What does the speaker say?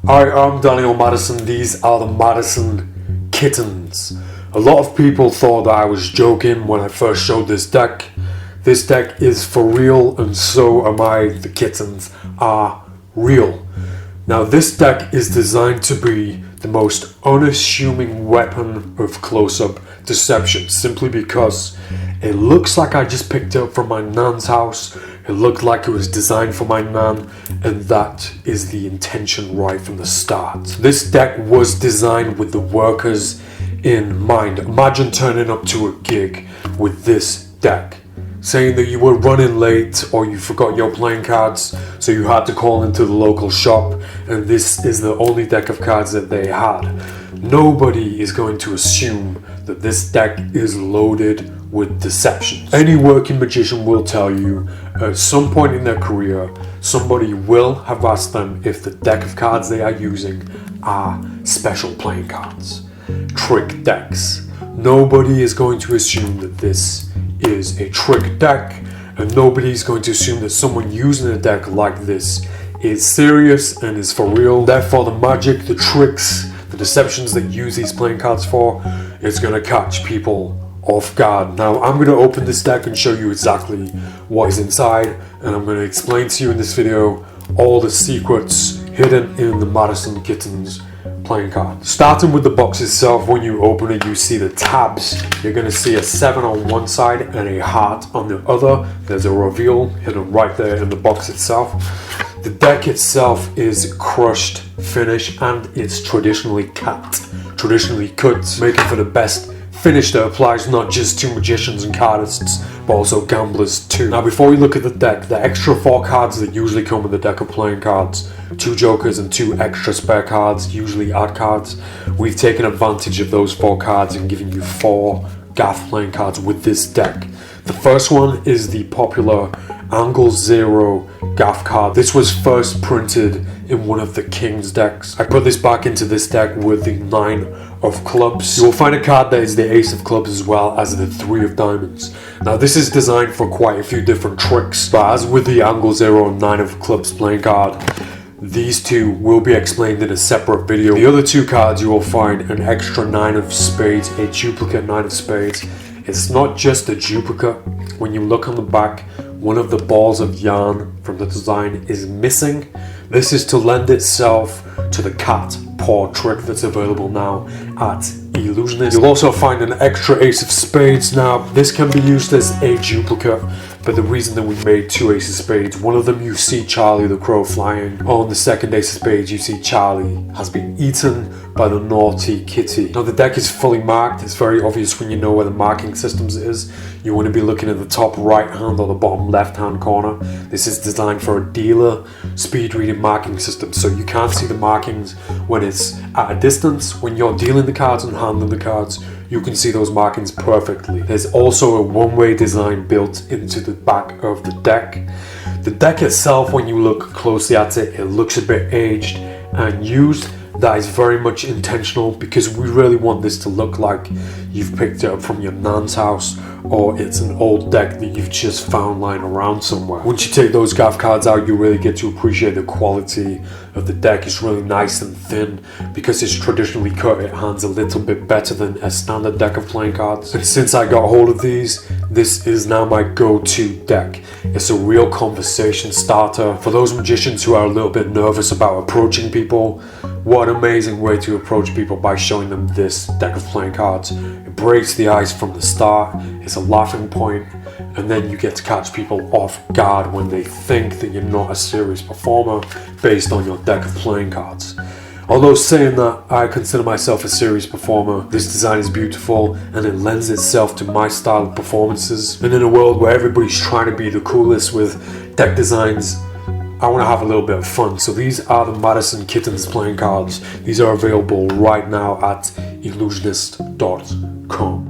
Hi, I'm Daniel Madison. These are the Madison Kittens. A lot of people thought that I was joking when I first showed this deck. This deck is for real, and so am I. The kittens are real. Now, this deck is designed to be the most unassuming weapon of close-up deception, simply because it looks like I just picked it up from my nan's house. It looked like it was designed for my nan, and that is the intention right from the start. This deck was designed with the workers in mind. Imagine turning up to a gig with this deck, saying that you were running late or you forgot your playing cards, so you had to call into the local shop, and this is the only deck of cards that they had. Nobody is going to assume that this deck is loaded with deception. Any working magician will tell you at some point in their career, somebody will have asked them if the deck of cards they are using are special playing cards, trick decks. Nobody is going to assume that this is a trick deck, and nobody is going to assume that someone using a deck like this is serious and is for real. Therefore, the magic, the tricks, the deceptions that use these playing cards for is going to catch people off guard. Now, I'm going to open this deck and show you exactly what is inside, and I'm going to explain to you in this video all the secrets hidden in the Madison Kittens playing card. Starting with the box itself, when you open it, you see the tabs. You're going to see a 7 on one side and a heart on the other. There's a reveal hidden right there in the box itself. The deck itself is crushed finish, and it's traditionally cut, making for the best finish that applies not just to magicians and cardists, but also gamblers too. Now, before we look at the deck, the extra 4 cards that usually come with the deck of playing cards, 2 jokers and 2 extra spare cards, usually add cards, we've taken advantage of those 4 cards and given you 4 GAFF playing cards with this deck. The first one is the popular Angle 0 GAFF card. This was first printed in one of the King's decks. I put this back into this deck with the 9 of clubs. You will find a card that is the Ace of clubs as well as the 3 of diamonds. Now, this is designed for quite a few different tricks, but as with the Angle 0 and 9 of clubs playing card, these two will be explained in a separate video. The other 2 cards, you will find an extra 9 of spades, a duplicate 9 of spades. It's not just a duplicate. When you look on the back, one of the balls of yarn from the design is missing. This is to lend itself to the cat paw trick that's available now at Ellusionist. You'll also find an extra Ace of Spades. Now, this can be used as a duplicate, but the reason that we made 2 Aces of Spades, one of them you see Charlie the Crow flying. On the second Ace of Spades, you see Charlie has been eaten by the naughty kitty. Now, the deck is fully marked. It's very obvious when you know where the marking systems is. You want to be looking at the top right hand or the bottom left hand corner. This is designed for a dealer speed reading marking system, so you can't see the markings when it's at a distance. When you're dealing the cards and handling the cards, you can see those markings perfectly. There's also a one-way design built into the back of the deck. The deck itself, when you look closely at it, it looks a bit aged and used. That is very much intentional, because we really want this to look like you've picked it up from your nan's house, or it's an old deck that you've just found lying around somewhere. Once you take those GAFF cards out, you really get to appreciate the quality of the deck. It's really nice and thin. Because it's traditionally cut, it hands a little bit better than a standard deck of playing cards. And since I got hold of these, this is now my go-to deck. It's a real conversation starter. For those magicians who are a little bit nervous about approaching people, what an amazing way to approach people by showing them this deck of playing cards. It breaks the ice from the start, it's a laughing point, and then you get to catch people off guard when they think that you're not a serious performer based on your deck of playing cards. Although saying that, I consider myself a serious performer. This design is beautiful and it lends itself to my style of performances. And in a world where everybody's trying to be the coolest with deck designs, I want to have a little bit of fun. So these are the Madison Kittens playing cards. These are available right now at Ellusionist.com.